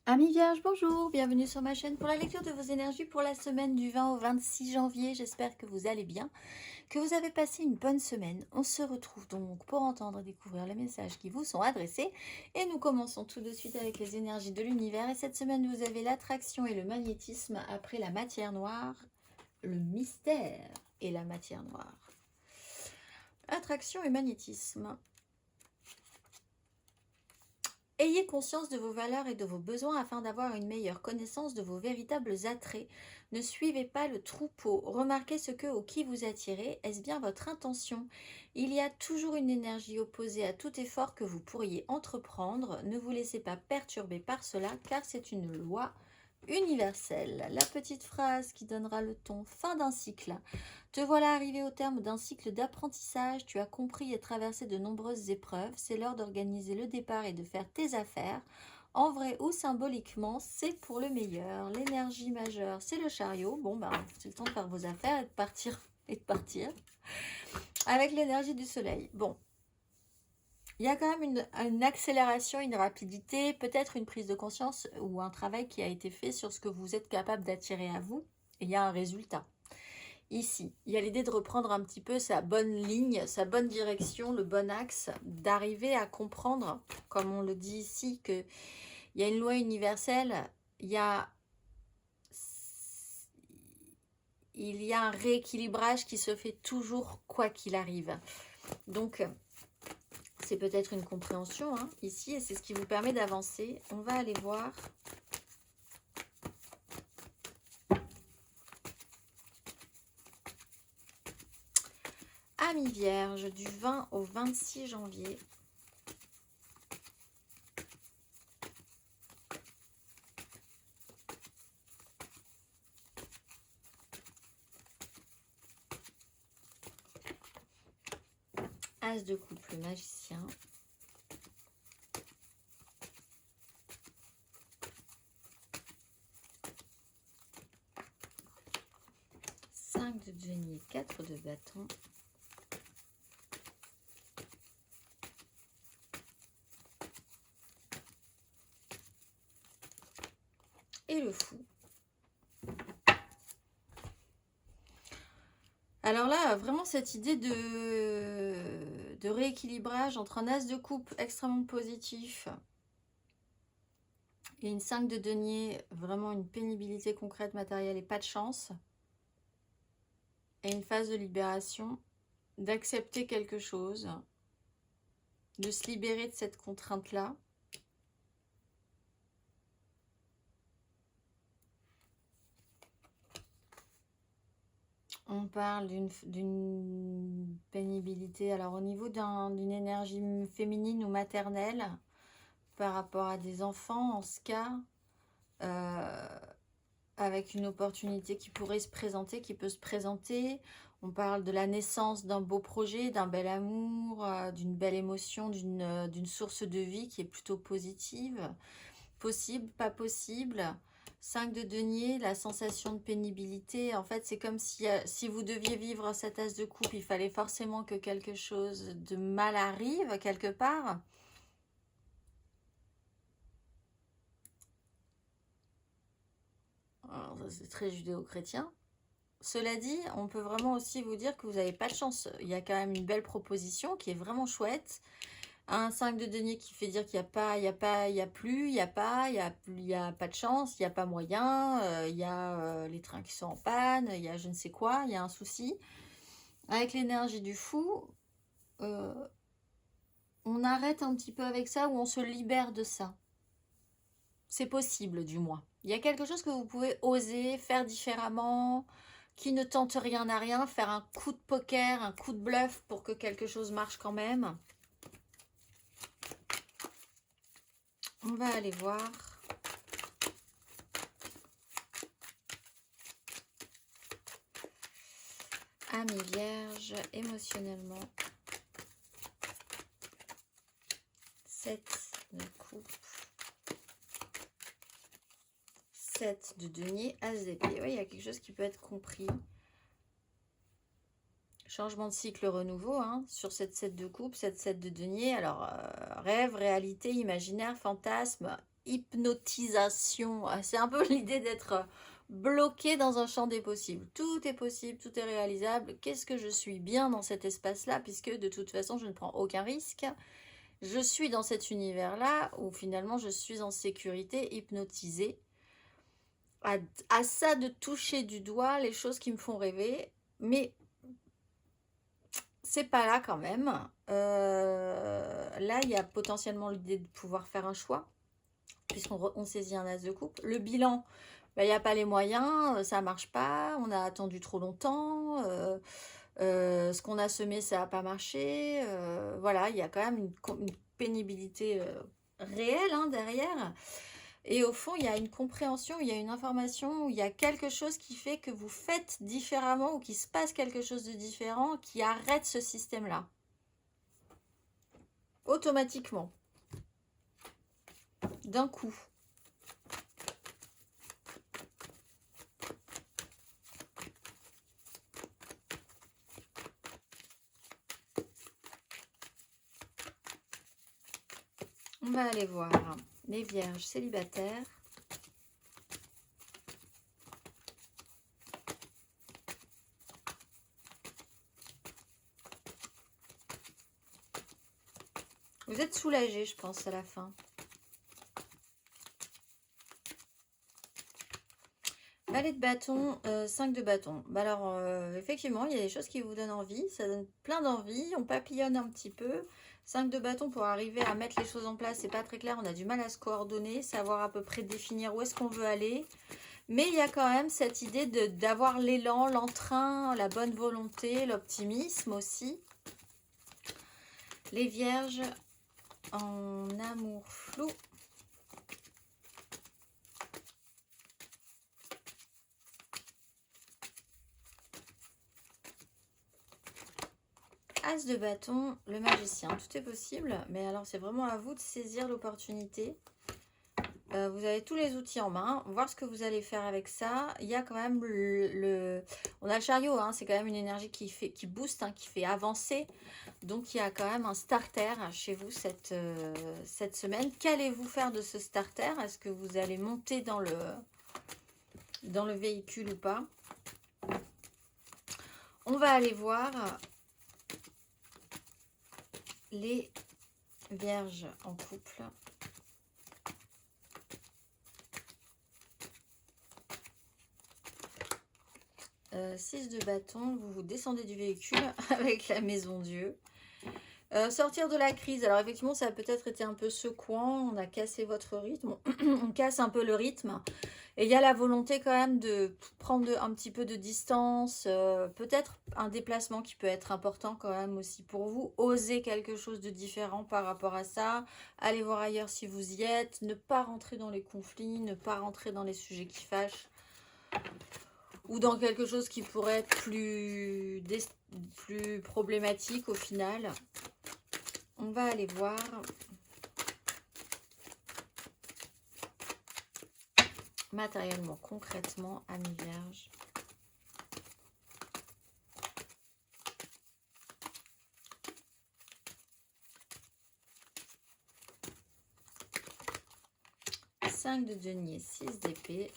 Amis Vierge, bonjour, bienvenue sur ma chaîne pour la lecture de vos énergies pour la semaine du 20 au 26 janvier. J'espère que vous allez bien, que vous avez passé une bonne semaine. On se retrouve donc pour entendre et découvrir les messages qui vous sont adressés. Et nous commençons tout de suite avec les énergies de l'univers. Et cette semaine, vous avez l'attraction et le magnétisme après la matière noire, le mystère et la matière noire. Attraction et magnétisme. Ayez conscience de vos valeurs et de vos besoins afin d'avoir une meilleure connaissance de vos véritables attraits. Ne suivez pas le troupeau. Remarquez ce que ou qui vous attirez. Est-ce bien votre intention? Il y a toujours une énergie opposée à tout effort que vous pourriez entreprendre. Ne vous laissez pas perturber par cela car c'est une loi universelle. La petite phrase qui donnera le ton: fin d'un cycle. Te voilà arrivé au terme d'un cycle d'apprentissage, tu as compris et traversé de nombreuses épreuves, c'est l'heure d'organiser le départ et de faire tes affaires. En vrai ou symboliquement, c'est pour le meilleur. L'énergie majeure, c'est le chariot. Bon, ben, c'est le temps de faire vos affaires et de partir. Avec l'énergie du soleil. Bon, il y a quand même une accélération, une rapidité, peut-être une prise de conscience ou un travail qui a été fait sur ce que vous êtes capable d'attirer à vous. Et il y a un résultat. Ici, il y a l'idée de reprendre un petit peu sa bonne ligne, sa bonne direction, le bon axe, d'arriver à comprendre, comme on le dit ici, qu'il y a une loi universelle, il y a un rééquilibrage qui se fait toujours quoi qu'il arrive. Donc, c'est peut-être une compréhension ici, et c'est ce qui vous permet d'avancer. On va aller voir. Amis Vierge, du 20 au 26 janvier. As de coupe, le magicien. De denier, 4 de bâton. Et le fou. Alors là, vraiment cette idée de rééquilibrage entre un as de coupe extrêmement positif et une 5 de denier, vraiment une pénibilité concrète, matérielle et pas de chance. Et une phase de libération, d'accepter quelque chose, de se libérer de cette contrainte-là. On parle d'une pénibilité, alors au niveau d'une énergie féminine ou maternelle, par rapport à des enfants, en ce cas, avec une opportunité qui pourrait se présenter, qui peut se présenter. On parle de la naissance d'un beau projet, d'un bel amour, d'une belle émotion, d'une source de vie qui est plutôt positive. Possible, pas possible. 5 de denier, la sensation de pénibilité. En fait, c'est comme si vous deviez vivre cette as de coupe, il fallait forcément que quelque chose de mal arrive quelque part. C'est très judéo-chrétien. Cela dit, on peut vraiment aussi vous dire que vous n'avez pas de chance. Il y a quand même une belle proposition qui est vraiment chouette. Un 5 de denier qui fait dire qu'il n'y a pas, il n'y a pas, il n'y a plus, il n'y a pas, il y a pas de chance, il n'y a pas moyen, il y a les trains qui sont en panne, il y a je ne sais quoi, il y a un souci. Avec l'énergie du fou, on arrête un petit peu avec ça ou on se libère de ça. C'est possible du moins. Il y a quelque chose que vous pouvez oser faire différemment, qui ne tente rien à rien, faire un coup de poker, un coup de bluff pour que quelque chose marche quand même. On va aller voir. Amis Vierge, émotionnellement. 7 de coupe. 7 de denier, as d'épée. Oui, il y a quelque chose qui peut être compris. Changement de cycle, renouveau, sur cette 7 de coupe, cette 7 de denier. Alors, rêve, réalité, imaginaire, fantasme, hypnotisation. C'est un peu l'idée d'être bloqué dans un champ des possibles. Tout est possible, tout est réalisable. Qu'est-ce que je suis bien dans cet espace-là, puisque de toute façon, je ne prends aucun risque. Je suis dans cet univers-là où finalement, je suis en sécurité, hypnotisée. À ça de toucher du doigt les choses qui me font rêver, mais c'est pas là quand même. Là, il y a potentiellement l'idée de pouvoir faire un choix, puisqu'on saisit un as de coupe. Le bilan, il n'y a pas les moyens, ça marche pas, on a attendu trop longtemps, ce qu'on a semé, ça n'a pas marché. Voilà, il y a quand même une pénibilité réelle hein, derrière. Et au fond, il y a une compréhension, il y a une information, il y a quelque chose qui fait que vous faites différemment ou qu'il se passe quelque chose de différent qui arrête ce système-là. Automatiquement. D'un coup. On va aller voir les vierges célibataires. Vous êtes soulagés, je pense, à la fin. Valet de bâton, 5 de bâton. Bah alors, effectivement, il y a des choses qui vous donnent envie. Ça donne plein d'envie. On papillonne un petit peu. 5 de bâton pour arriver à mettre les choses en place, c'est pas très clair. On a du mal à se coordonner, savoir à peu près définir où est-ce qu'on veut aller. Mais il y a quand même cette idée d'avoir l'élan, l'entrain, la bonne volonté, l'optimisme aussi. Les vierges en amour flou. As de bâton, le magicien. Tout est possible, mais alors c'est vraiment à vous de saisir l'opportunité. Vous avez tous les outils en main, voir ce que vous allez faire avec ça. Il y a quand même on a le chariot, hein, c'est quand même une énergie qui booste, hein, qui fait avancer. Donc il y a quand même un starter chez vous cette semaine. Qu'allez-vous faire de ce starter? Est-ce que vous allez monter dans le véhicule ou pas? On va aller voir les vierges en couple. « 6 de bâton, vous descendez du véhicule avec la maison Dieu. Sortir de la crise, alors effectivement ça a peut-être été un peu secouant, on a cassé votre rythme, on casse un peu le rythme. Et il y a la volonté quand même de prendre un petit peu de distance, peut-être un déplacement qui peut être important quand même aussi pour vous. Oser quelque chose de différent par rapport à ça, aller voir ailleurs si vous y êtes, ne pas rentrer dans les conflits, ne pas rentrer dans les sujets qui fâchent. Ou dans quelque chose qui pourrait être plus problématique au final. On va aller voir. Matériellement, concrètement, amis vierges. Cinq de denier, 6 d'épée.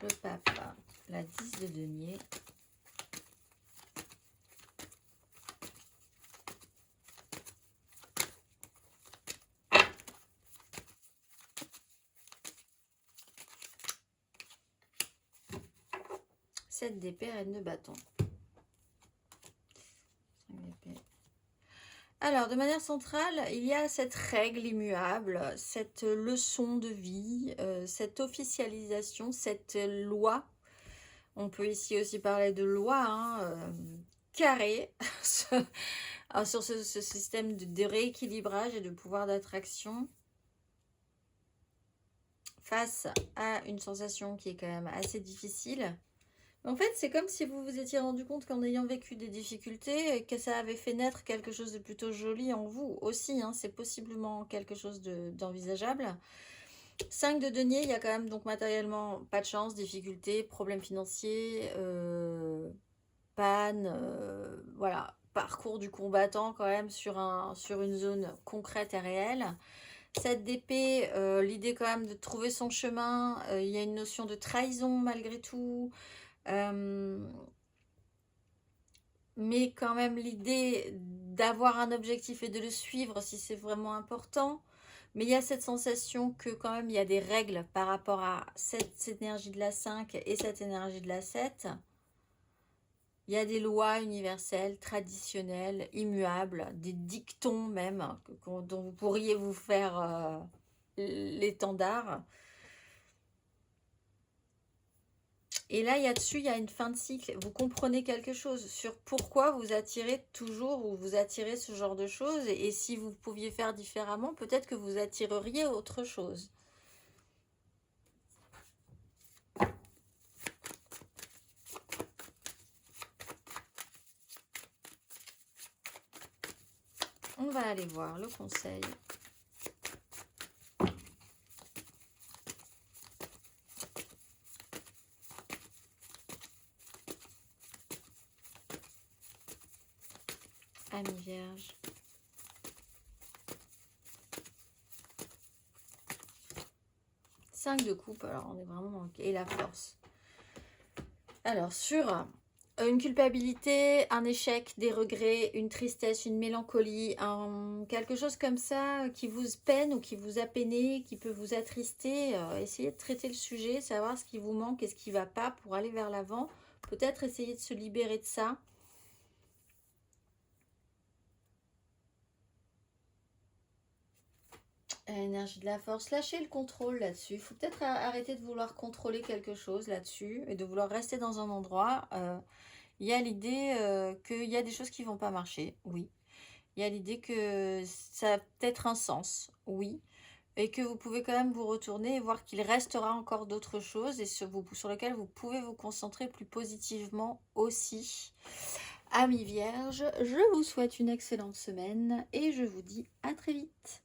Le pape, la 10 de denier. Sept d'épée, reine de bâton. Alors, de manière centrale, il y a cette règle immuable, cette leçon de vie, cette officialisation, cette loi. On peut ici aussi parler de loi, hein, carrée, sur ce système de rééquilibrage et de pouvoir d'attraction face à une sensation qui est quand même assez difficile. En fait, c'est comme si vous vous étiez rendu compte qu'en ayant vécu des difficultés, que ça avait fait naître quelque chose de plutôt joli en vous aussi. Hein, c'est possiblement quelque chose d'envisageable. 5 de denier, il y a quand même donc matériellement pas de chance, difficultés, problèmes financiers, panne, voilà, parcours du combattant quand même sur une zone concrète et réelle. 7 d'épée, l'idée quand même de trouver son chemin, il y a une notion de trahison malgré tout, mais quand même l'idée d'avoir un objectif et de le suivre si c'est vraiment important. Mais il y a cette sensation que quand même il y a des règles par rapport à cette énergie de la 5 et cette énergie de la 7. Il y a des lois universelles, traditionnelles, immuables, des dictons même, dont vous pourriez vous faire l'étendard. Et là, dessus, il y a une fin de cycle. Vous comprenez quelque chose sur pourquoi vous attirez toujours ou vous attirez ce genre de choses. Et si vous pouviez faire différemment, peut-être que vous attireriez autre chose. On va aller voir le conseil. Ami Vierge. Cinq de coupe, alors on est vraiment dans le... Et la force. Alors, sur une culpabilité, un échec, des regrets, une tristesse, une mélancolie, quelque chose comme ça qui vous peine ou qui vous a peiné, qui peut vous attrister, essayez de traiter le sujet, savoir ce qui vous manque et ce qui ne va pas pour aller vers l'avant. Peut-être essayer de se libérer de ça. Énergie de la force, lâchez le contrôle là-dessus. Il faut peut-être arrêter de vouloir contrôler quelque chose là-dessus et de vouloir rester dans un endroit. Il y a l'idée qu'il y a des choses qui ne vont pas marcher, oui. Il y a l'idée que ça a peut-être un sens, oui. Et que vous pouvez quand même vous retourner et voir qu'il restera encore d'autres choses et sur lesquelles vous pouvez vous concentrer plus positivement aussi. Amis Vierges, je vous souhaite une excellente semaine et je vous dis à très vite.